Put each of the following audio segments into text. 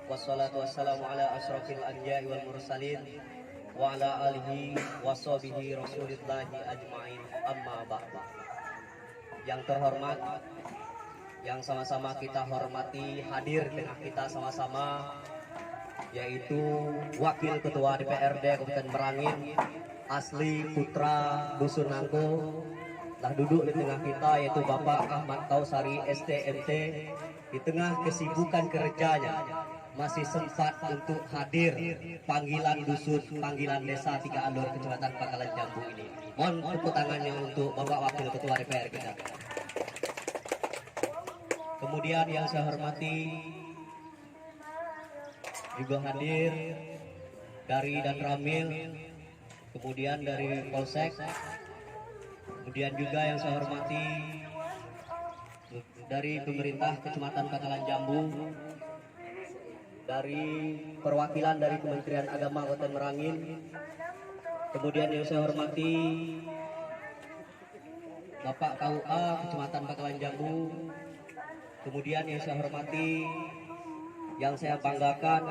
wassalatu wassalamu ala asrafil anbiya'i wal mursalin wa ala alihi wa sahbihi rasulillahi ajma'in, amma ba'd. Yang terhormat, yang sama-sama kita hormati, hadir tengah kita sama-sama, yaitu Wakil Ketua DPRD Kabupaten Merangin, asli putra Dusun Nangko, telah duduk di tengah kita, yaitu Bapak Ahmad Tausari STMT. Di tengah kesibukan kerjanya masih sempat untuk hadir panggilan dusun, panggilan desa Tiga Alur, Kecamatan Pangkalan Jambu ini. Mohon tepuk tangannya untuk Bapak Wakil Ketua DPR kita. Kemudian yang saya hormati juga hadir dari Dan Ramil, kemudian dari Polsek, kemudian juga yang saya hormati dari pemerintah Kecamatan Pangkalan Jambu, dari perwakilan dari Kementerian Agama Kabupaten Merangin, kemudian yang saya hormati Bapak KUA Kecamatan Pangkalan Jambu, kemudian yang saya hormati, yang saya banggakan,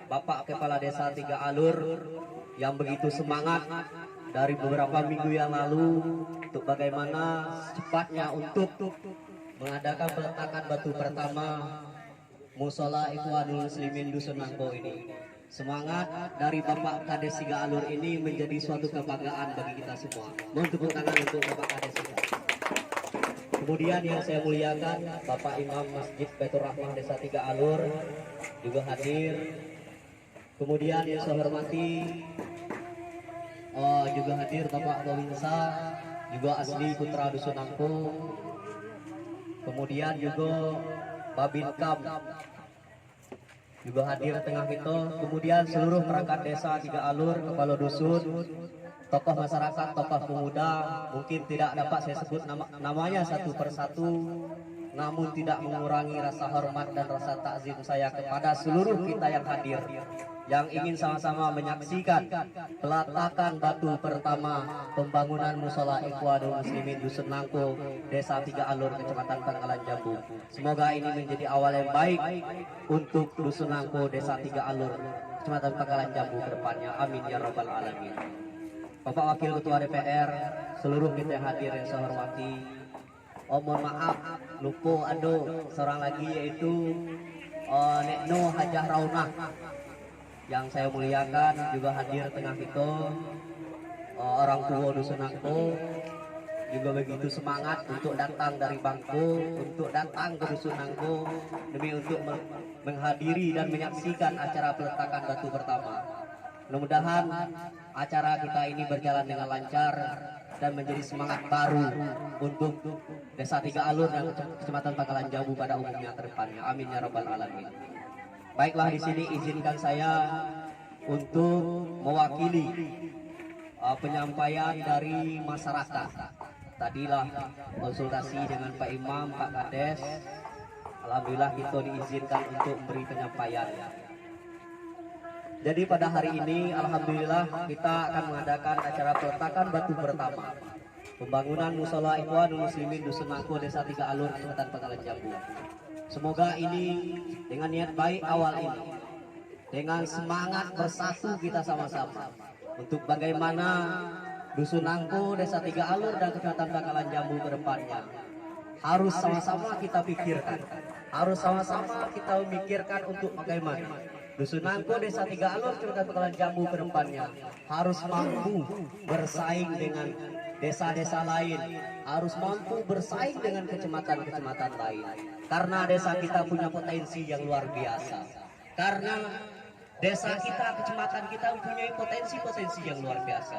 Bapak Kepala Desa Tiga Alur yang begitu semangat dari beberapa minggu yang lalu untuk bagaimana cepatnya untuk mengadakan peletakan batu pertama Musola Ikhwanul Muslimin Dusun Nangko ini. Semangat dari Bapak Kades Tiga Alur ini menjadi suatu kebanggaan bagi kita semua. Mohon tepuk tangan untuk Bapak Kades Tiga. Kemudian yang saya muliakan, Bapak Imam Masjid Baitur Rahmah Desa Tiga Alur juga hadir. Kemudian yang saya hormati juga hadir Bapak Bawinsa, juga asli putra Dusun Nangko. Kemudian juga Babinkam juga hadir tengah kita. Kemudian seluruh perangkat desa Tiga Alur, kepala dusun, tokoh masyarakat, tokoh pemuda, mungkin tidak dapat saya sebut namanya satu persatu, namun tidak mengurangi rasa hormat dan rasa takzim saya kepada seluruh kita yang hadir, yang ingin sama-sama menyaksikan peletakan batu pertama pembangunan Musola Ikhwanul Muslimin Dusun Nangko, Desa Tiga Alur, Kecamatan Pangkalan Jambu. Semoga ini menjadi awal yang baik untuk Dusun Nangko, Desa Tiga Alur, Kecamatan Pangkalan Jambu ke depannya. Amin ya rabbal alamin. Bapak Wakil Ketua DPR, seluruh kita yang hadir yang saya hormati. Mohon maaf, lupa seorang lagi, yaitu Nek No Hajah Raunah yang saya muliakan, juga hadir tengah kita. Orang tua Dusun Nangko juga begitu semangat untuk datang dari Bangko, untuk datang ke Dusun Nangko demi untuk menghadiri dan menyaksikan acara peletakan batu pertama. Mudah-mudahan acara kita ini berjalan dengan lancar dan menjadi semangat baru untuk Desa Tiga Alur dan Kecamatan Pangkalan Jambu pada umumnya ke depannya. Amin ya rabbal alamin. Baiklah, di sini izinkan saya untuk mewakili penyampaian dari masyarakat. Tadilah konsultasi dengan Pak Imam, Pak Kades. Alhamdulillah kita diizinkan untuk memberi penyampaian. Jadi pada hari ini alhamdulillah kita akan mengadakan acara peletakan batu pertama pembangunan Musola Ikhwanul Muslimin Dusun Nangko, Desa Tiga Alur, Kecamatan Pangkalan Jambu. Semoga ini dengan niat baik awal ini, dengan semangat bersatu kita sama-sama untuk bagaimana Dusun Nangko, Desa Tiga Alur dan Kecamatan Pangkalan Jambu ke depannya harus sama-sama kita pikirkan, harus sama-sama kita memikirkan untuk bagaimana Dusun Nangko, Desa Tiga Alur, Kecamatan Pangkalan Jambu ke depannya harus mampu bersaing dengan desa-desa lain, harus mampu bersaing dengan kecamatan-kecamatan lain. Karena desa kita punya potensi yang luar biasa. Karena desa kita, kecamatan kita mempunyai potensi-potensi yang luar biasa.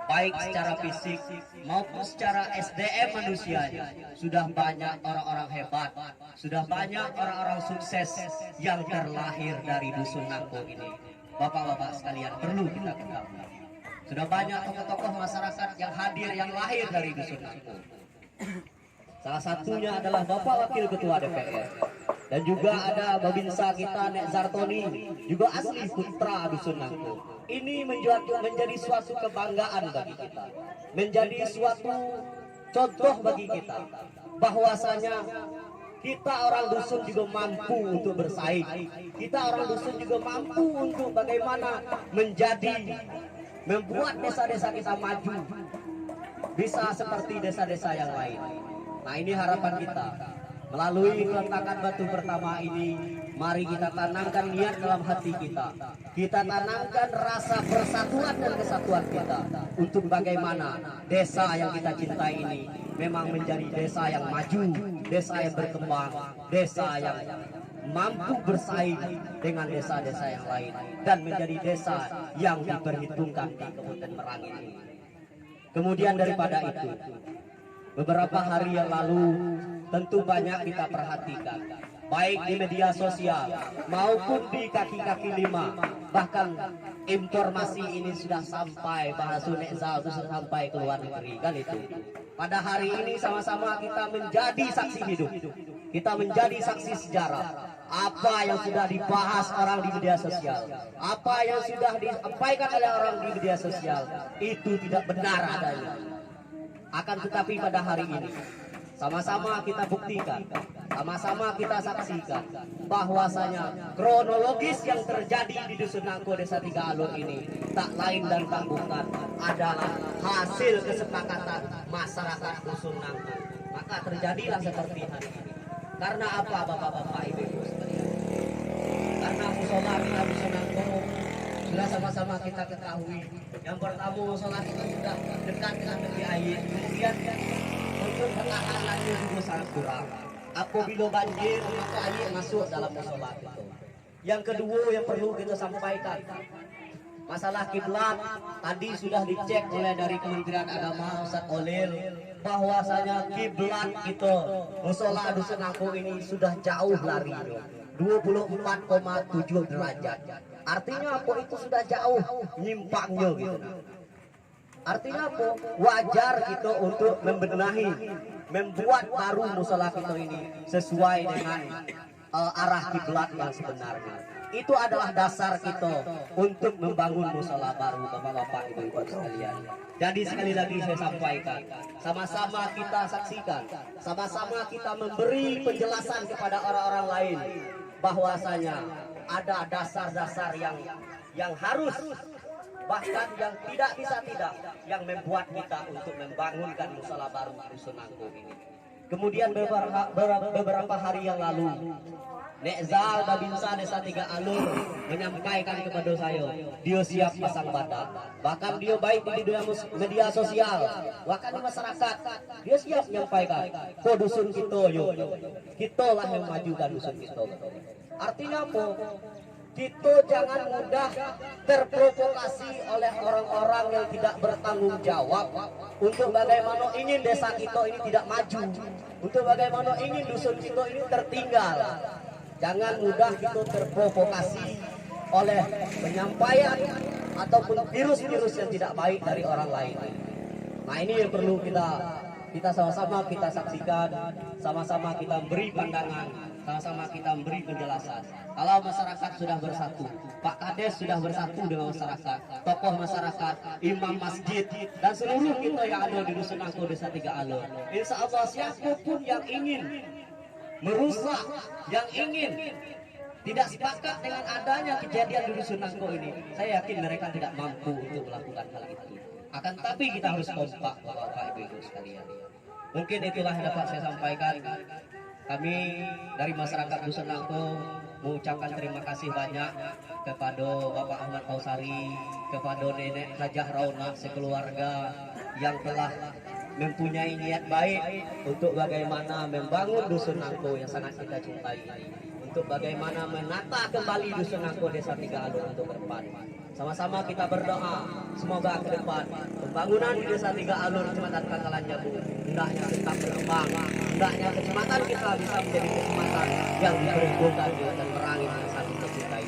Baik secara fisik maupun secara SDM manusianya. Sudah banyak orang-orang hebat, sudah banyak orang-orang sukses yang terlahir dari Dusun Nangko ini. Bapak-bapak sekalian, perlu kita ketahui. Sudah banyak tokoh-tokoh masyarakat yang hadir, yang lahir dari Dusun Nangko. Salah satunya adalah Bapak Wakil Ketua DPR. Dan juga ada Babinsa kita, Nek Zartoni, juga asli putra Dusun Nangko. Ini menjadi suatu kebanggaan bagi kita, menjadi suatu contoh bagi kita, bahwasanya Kita orang dusun juga mampu untuk bersaing. Kita orang dusun juga mampu untuk bagaimana membuat desa-desa kita maju, bisa seperti desa-desa yang lain. Nah, ini harapan kita. Melalui peletakan batu pertama ini, mari kita tanamkan niat dalam hati kita. Kita tanamkan rasa persatuan dan kesatuan kita untuk bagaimana desa yang kita cintai ini memang menjadi desa yang maju, desa yang berkembang, desa yang mampu bersaing dengan desa-desa yang lain, dan menjadi desa yang diperhitungkan di Kabupaten Merang ini. Kemudian daripada itu, beberapa hari yang lalu tentu banyak kita perhatikan, baik di media sosial maupun di kaki-kaki lima. Bahkan informasi ini sudah sampai, bahasa Nexal itu sudah sampai ke luar negeri, kan itu. Pada hari ini sama-sama kita menjadi saksi hidup, kita menjadi saksi sejarah. Apa yang sudah dibahas orang di media sosial, apa yang sudah disampaikan oleh orang di media sosial, itu tidak benar adanya. Akan tetapi pada hari ini sama-sama kita buktikan, sama-sama kita saksikan bahwasanya kronologis yang terjadi di Dusun Nangko Desa Tiga Alur ini tak lain dan tak bukan adalah hasil kesepakatan masyarakat Dusun Nangko. Maka terjadilah seperti hari ini. Karena apa, Bapak-bapak, Ibu-ibu sekalian? Karena musola kita Dusun Nangko sudah sama-sama kita ketahui. Yang pertama, musola kita sudah dekat dengan tepi air. Kemudian untuk pengahanannya juga sangat kurang. Apabila banjir, maka air masuk dalam musola itu. Yang kedua yang perlu kita sampaikan, masalah kiblat tadi sudah dicek oleh dari Kementerian Agama Ustaz Olil, bahwasanya kiblat itu musola Dusun Nangko ini sudah jauh larinya, 24,7 derajat. Artinya apa? Itu sudah jauh nyimpangnya gitu. Artinya apa? Wajar kita untuk membenahi, membuat baru musola kita ini sesuai dengan arah kiblat yang sebenarnya. Itu adalah dasar kita untuk membangun musola baru, Bapak-bapak, Ibu-ibu sekalian. Jadi sekali lagi saya sampaikan, sama-sama kita saksikan, sama-sama kita memberi penjelasan kepada orang-orang lain bahwasanya ada dasar-dasar yang harus, bahkan yang tidak bisa tidak, yang membuat kita untuk membangunkan musola baru Dusun Nangko ini. Kemudian beberapa hari yang lalu, Nexal Babinsa Desa Tiga Alur menyampaikan kepada saya, dia siap pasang badan. Bahkan dia baik di media sosial, bahkan di masyarakat, dia siap menyampaikan, ko dusun kita yuk, kita lah yang majukan dusun kita. Artinya apa? Kita jangan mudah terprovokasi oleh orang-orang yang tidak bertanggung jawab untuk bagaimana ingin desa kita ini tidak maju, untuk bagaimana ingin dusun kita ini tertinggal. Jangan mudah kita terprovokasi oleh penyampaian ataupun virus-virus yang tidak baik dari orang lain. Nah, ini yang perlu kita sama-sama kita saksikan, sama-sama kita beri pandangan, sama-sama kita beri penjelasan. Kalau masyarakat sudah bersatu, Pak Kades sudah bersatu dengan masyarakat, tokoh masyarakat, imam masjid, dan seluruh kita yang ada di Dusun Nangko Desa Tiga Alur, insya Allah siapapun yang ingin merusak, yang ingin tidak sepakat dengan adanya kejadian di Dusun Nangko ini, saya yakin mereka tidak mampu untuk melakukan hal itu. Akan tapi kita harus kompak, Bapak Ibu sekalian. Mungkin itulah yang dapat saya sampaikan. Kami dari masyarakat Dusun Nangko mengucapkan terima kasih banyak kepada Bapak Ahmad Kausari, kepada Nenek Hajah Rauna sekeluarga yang telah mempunyai niat baik untuk bagaimana membangun Dusun Nangko yang sangat kita cintai ini, untuk bagaimana menata kembali Dusun Nangko Desa Tiga Alur untuk ke depan. Sama-sama kita berdoa semoga ke depan pembangunan di Desa Tiga Alur Kecamatan Pangkalan Jambu hendaknya tetap berkembang, hendaknya kecamatan kita bisa menjadi kecamatan yang diperuntukkan dan merangi desa kita cintai.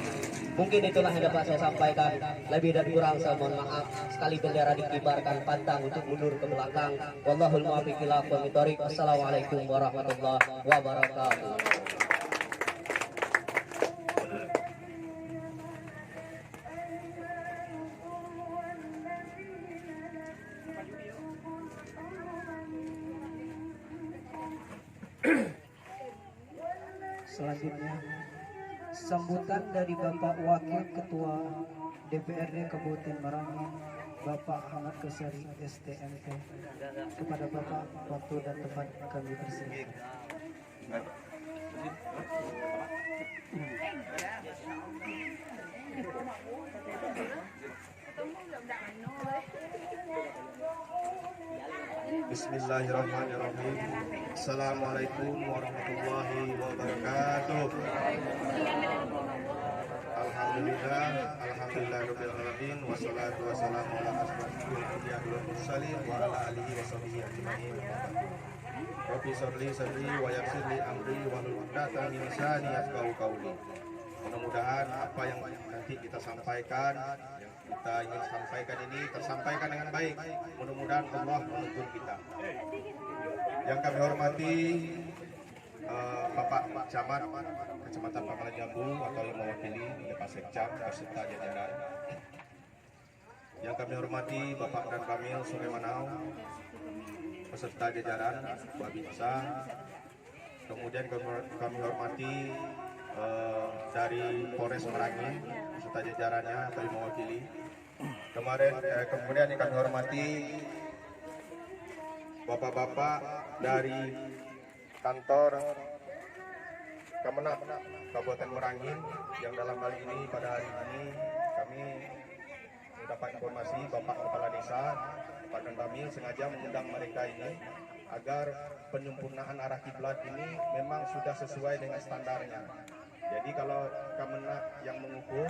Mungkin itulah yang dapat saya sampaikan. Lebih dan kurang saya mohon maaf. Sekali bendera dikibarkan pantang untuk mundur ke belakang. Wallahul muwaffiq ila aqwamit thoriq. Assalamualaikum warahmatullahi wabarakatuh. selanjutnya sambutan dari Bapak Wakil Ketua DPRD Kabupaten Merangin, Bapak Ahmad Kesari STMP. Kepada Bapak, waktu dan tempat kami persilakan. Bismillahirrahmanirrahim. Assalamualaikum warahmatullahi wabarakatuh. Alhamdulillah rabbil wassalatu wassalamu ala asyrofil anbiya'i wal mursalin wa ala alihi washabihi ajmain. Rabbi sholli wa yassirli amri wahlul 'uqdatam min lisani yafqahu qawli. Mudah-mudahan apa yang nanti kita sampaikan, yang kita ingin sampaikan ini tersampaikan dengan baik. Mudah-mudahan Allah menuntun kita. Yang kami hormati Bapak Camat Kecamatan Pangkalan Jambu atau yang mewakili Pak Sekcam beserta jajaran. Yang kami hormati Bapak dan Kamil Sungai Manau beserta jajaran Babinsa. Kemudian kami hormati dari Polres Merangin beserta jajarannya atau yang mewakili. Kemudian yang kami hormati bapak-bapak dari kantor Kemenak Kabupaten Merangin yang dalam hal ini pada hari ini kami mendapat informasi Bapak Kepala Desa Pak dan Bamil sengaja mengundang mereka ini agar penyempurnaan arah kiblat ini memang sudah sesuai dengan standarnya. Jadi kalau Kemenak yang mengukur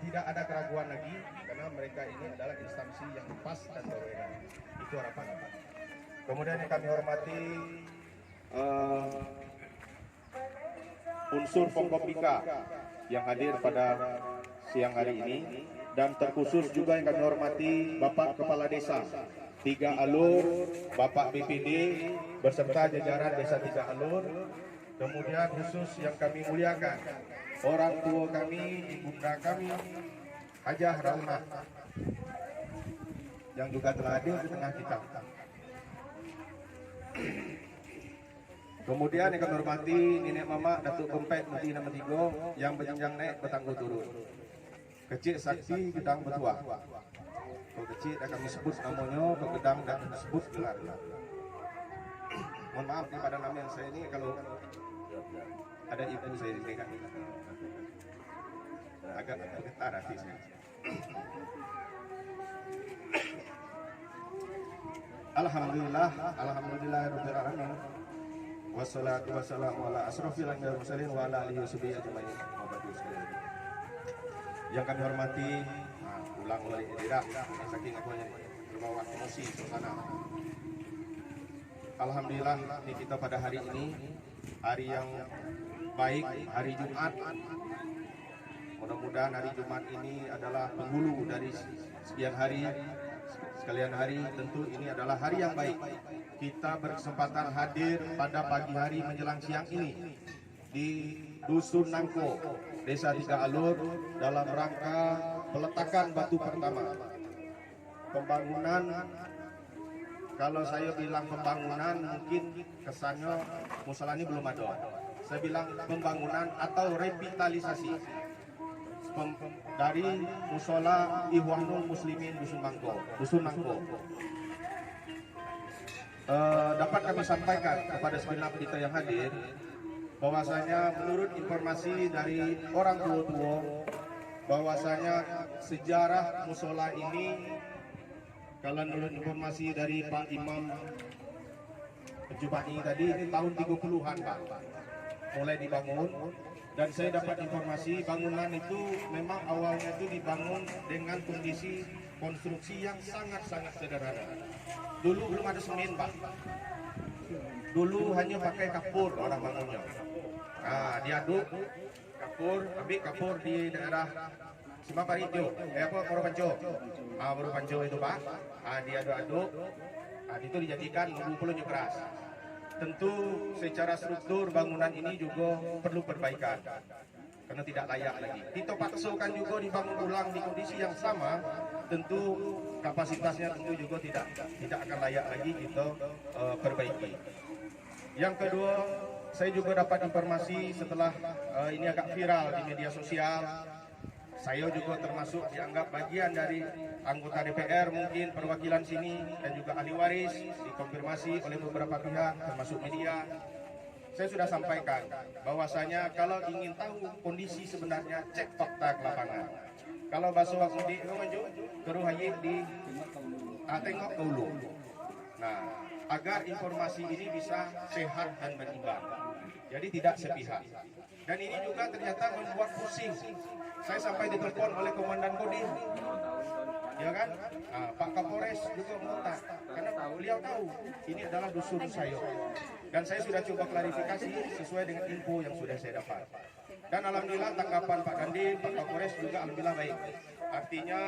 tidak ada keraguan lagi karena mereka ini adalah instansi yang pas dan berwenang. Itu harapan. Kemudian yang kami hormati unsur Pemkopika yang hadir pada siang hari ini dan terkhusus juga yang kami hormati Bapak Kepala Desa Tiga Alur, Bapak BPD beserta jajaran Desa Tiga Alur. Kemudian khusus yang kami muliakan orang tua kami, ibunda kami, Hajah Raunah yang juga telah hadir di tengah kita. Kemudian yang kami hormati Nenek Mama Datuk Kempet Muti Nama Tigo yang berjenjang naik bertangguh turun. Kecil Sakti Gedang Betua. Kalau kecil dah kami sebut namanya, kalau gedang dah kami sebut gelar. Mohon maaf pada nama yang saya ini kalau ada ibu saya di sini kan agak getar hati saya. Alhamdulillahirabbil alamin. Wassalatu wassalamu ala asrofil anbiya'i wal mursalin wa ala alihi washabihi ajmain. Yang kami hormati, ulang balik tidak saking akunya berbawa emosi suasana. Alhamdulillah ini kita pada hari ini hari yang baik, hari Jumat. Mudah-mudahan hari Jumat ini adalah penghulu dari sekian hari. Sekalian hari tentu ini adalah hari yang baik. Kita berkesempatan hadir pada pagi hari menjelang siang ini di Dusun Nangko, Desa Tiga Alur dalam rangka peletakan batu pertama. Pembangunan, kalau saya bilang pembangunan mungkin kesannya musola ini belum ada. Saya bilang pembangunan atau revitalisasi dari musola Ikhwanul Muslimin Dusun Nangko. Dapat kami sampaikan kepada segenap kita yang hadir bahwasanya menurut informasi dari orang tua bahwasanya sejarah musola ini, kalau menurut informasi dari Pak Imam Jumai tadi, ini tahun 30-an Pak mulai dibangun. Dan saya dapat informasi bangunan itu memang awalnya itu dibangun dengan kondisi konstruksi yang sangat-sangat sederhana. Dulu belum ada semen Pak. Dulu hanya pakai kapur orang bangunnya. Nah, diaduk kapur, ambil kapur di daerah Simaparijo, Purwopanco. Purwopanco itu Pak. Diaduk-aduk, itu dijadikan bulu-bulunya keras. Tentu secara struktur bangunan ini juga perlu perbaikan karena tidak layak lagi. Kita paksakan juga dibangun ulang di kondisi yang sama, tentu kapasitasnya tentu juga tidak akan layak lagi kita perbaiki. Yang kedua, saya juga dapat informasi setelah ini agak viral di media sosial. Saya juga termasuk dianggap bagian dari anggota DPR, mungkin perwakilan sini, dan juga ahli waris, dikonfirmasi oleh beberapa pihak, termasuk media. Saya sudah sampaikan bahwasanya kalau ingin tahu kondisi sebenarnya, cek fakta ke lapangan. Kalau bahasa mudik itu terus aja di tengok dulu. Nah, agar informasi ini bisa sehat dan berimbang, jadi tidak sepihak. Dan ini juga ternyata membuat pusing. Saya sampai ditelepon oleh Komandan Kodim, ya kan? Nah, Pak Kapolres juga mengutak, karena beliau tahu ini adalah dusun saya. Dan saya sudah coba klarifikasi sesuai dengan info yang sudah saya dapat. Dan alhamdulillah tanggapan Pak Dandim, Pak Kapolres juga alhamdulillah baik. Artinya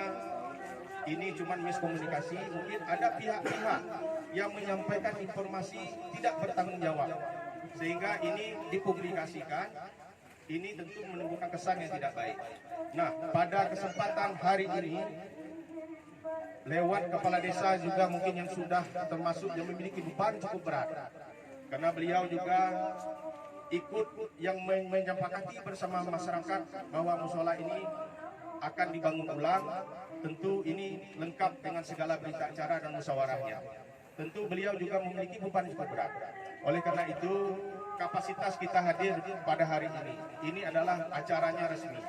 ini cuma miskomunikasi, mungkin ada pihak-pihak yang menyampaikan informasi tidak bertanggung jawab, sehingga ini dipublikasikan. Ini tentu menimbulkan kesan yang tidak baik. Nah, pada kesempatan hari ini, lewat kepala desa juga mungkin yang sudah termasuk yang memiliki beban cukup berat, karena beliau juga ikut yang menyepakati bersama masyarakat bahwa musola ini akan dibangun ulang. Tentu ini lengkap dengan segala berita acara dan musyawarahnya. Tentu beliau juga memiliki beban cukup berat. Oleh karena itu, kapasitas kita hadir pada hari ini. Ini adalah acaranya resmi,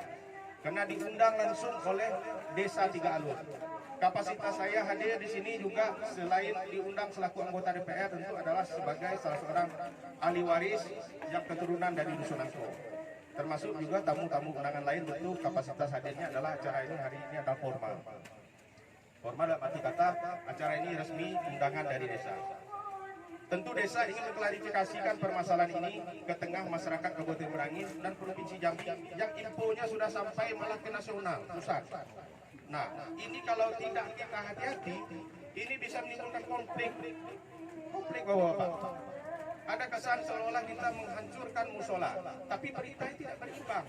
karena diundang langsung oleh Desa Tiga Alur. Kapasitas saya hadir di sini juga selain diundang selaku anggota DPR, tentu adalah sebagai salah seorang ahli waris yang keturunan dari Dusun Angko. Termasuk juga tamu-tamu undangan lain, tentu kapasitas hadirnya adalah acara ini hari ini adalah formal. Formal dalam arti kata acara ini resmi undangan dari desa. Tentu desa ingin mengklarifikasikan permasalahan ini ke tengah masyarakat Kabupaten Merangin dan Provinsi Jambi yang infonya sudah sampai malah ke nasional pusat. Nah, ini kalau tidak kita hati-hati, ini bisa menimbulkan konflik Bapak. Ada kesan seolah-olah kita menghancurkan musola, tapi berita tidak berimbang.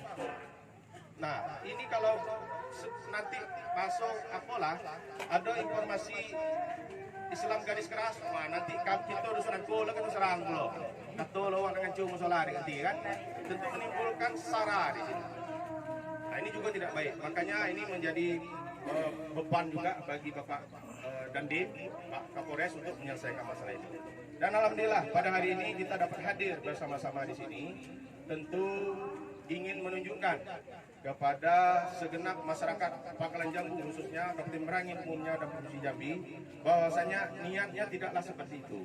Nah, ini kalau nanti masuk apalah, ada informasi Islam garis keras, wah nanti kita Dusun Angko kan serang lo, kata lo orang dengan cuma musola nanti kan, tentu menimbulkan sara di sini. Nah, ini juga tidak baik, makanya ini menjadi beban juga bagi Bapak Dandim, Pak Kapolres untuk menyelesaikan masalah ini. Dan alhamdulillah pada hari ini kita dapat hadir bersama-sama di sini, tentu ingin menunjukkan kepada segenap masyarakat Pangkalan Jambu, khususnya Kabupaten Merangin umumnya dan Provinsi Jambi, bahwasanya niatnya tidaklah seperti itu.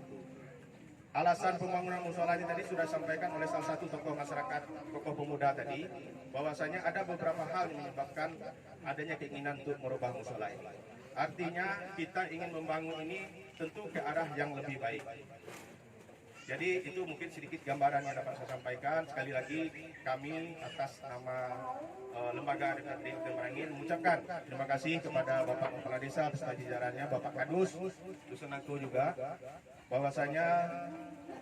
Alasan pembangunan musola ini tadi sudah disampaikan oleh salah satu tokoh masyarakat, tokoh pemuda tadi, bahwasanya ada beberapa hal yang menyebabkan adanya keinginan untuk merubah musola ini. Artinya kita ingin membangun ini tentu ke arah yang lebih baik. Jadi itu mungkin sedikit gambaran yang dapat saya sampaikan. Sekali lagi kami atas nama lembaga DPRD Kabupaten Merangin mengucapkan terima kasih kepada Bapak Kepala Desa beserta jajarannya, Bapak Kadus, Dusun Angko juga, bahwasanya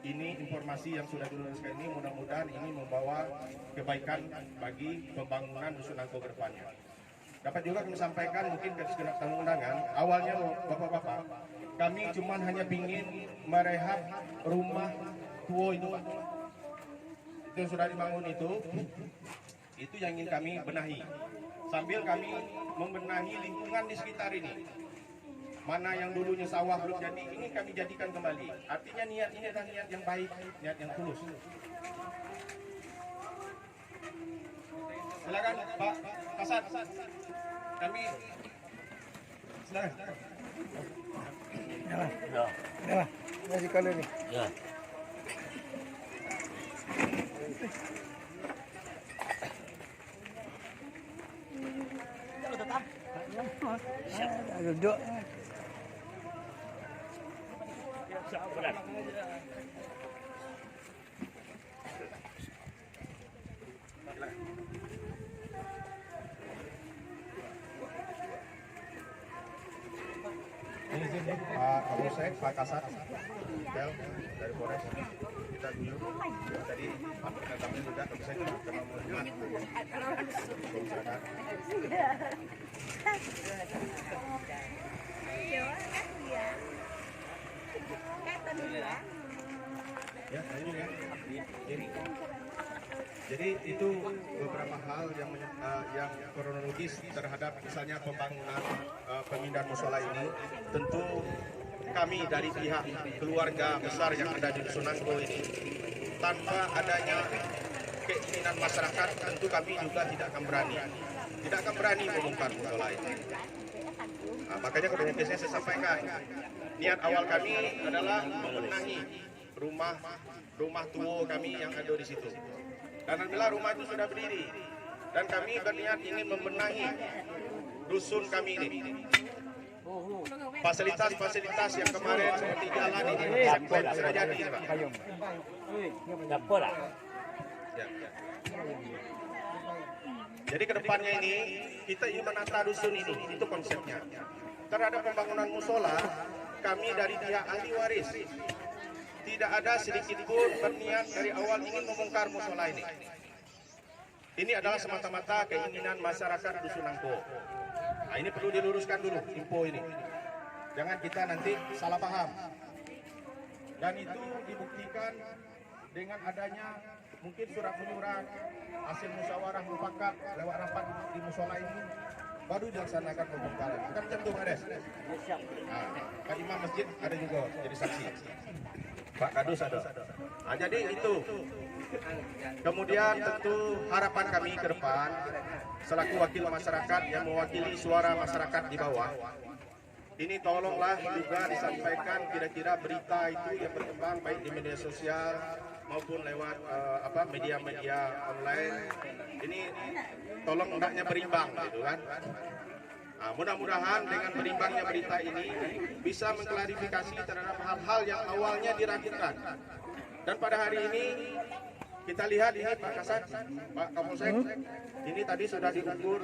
ini informasi yang sudah diluruskan ini mudah-mudahan ini membawa kebaikan bagi pembangunan Dusun Angko ke depannya. Dapat juga kami sampaikan mungkin ke segenap tamu undangan, awalnya Bapak-bapak, kami cuma hanya ingin merehab rumah tua itu Pak. Itu yang sudah dibangun itu yang ingin kami benahi. Sambil kami membenahi lingkungan di sekitar ini. Mana yang dulunya sawah belum jadi, ini kami jadikan kembali. Artinya niat ini adalah niat yang baik, niat yang tulus. Silakan Pak Kasat. Kami silakan. Ya, masih kali ini. Ya. Duduk. Pak Kapolsek, Pak Kasat, Del dari Polres, kita dulu tadi kami sudah ke saya karena mau lihat. Ya, ini ya. Jadi itu beberapa hal yang kronologis terhadap misalnya pembangunan pemindahan musola ini. Tentu kami dari pihak keluarga besar yang ada di Dusun Nangko ini, tanpa adanya keinginan masyarakat, tentu kami juga tidak akan berani membongkar musola ini. Nah, makanya kronologisnya saya sampaikan, niat awal kami adalah membenahi rumah tua kami yang ada di situ. Dan alhamdulillah rumah itu sudah berdiri. Dan kami berniat ingin membenahi dusun kami ini. Fasilitas-fasilitas yang kemarin seperti jalan ini sudah jadi, Pak. Ya. Jadi kedepannya ini kita ingin menata dusun ini, itu konsepnya. Terhadap pembangunan musola, kami dari pihak ahli waris tidak ada sedikit pun berniat dari awal ingin membongkar musola ini. Ini adalah semata-mata keinginan masyarakat Dusun Nangko. Nah, ini perlu diluruskan dulu info ini. Jangan kita nanti salah paham. Dan itu dibuktikan dengan adanya mungkin surat menyurat hasil musyawarah mufakat lewat rapat di musola ini baru dilaksanakan pembongkaran. Bukan macam itu, Pak Des. Nah, Pak Imam Masjid ada juga jadi saksi. Pak Kadus ada. Nah, jadi itu. Kemudian tentu harapan kami ke depan selaku wakil masyarakat yang mewakili suara masyarakat di bawah. Ini tolonglah juga disampaikan kira-kira berita itu yang berkembang baik di media sosial maupun lewat media-media online. Ini tolong hendaknya berimbang gitu kan. Nah, mudah-mudahan dengan berimbangnya berita ini bisa mengklarifikasi terhadap hal-hal yang awalnya diragukan. Dan pada hari ini kita lihat ini Pak Kasat, Pak Kapolsek, ini tadi sudah diukur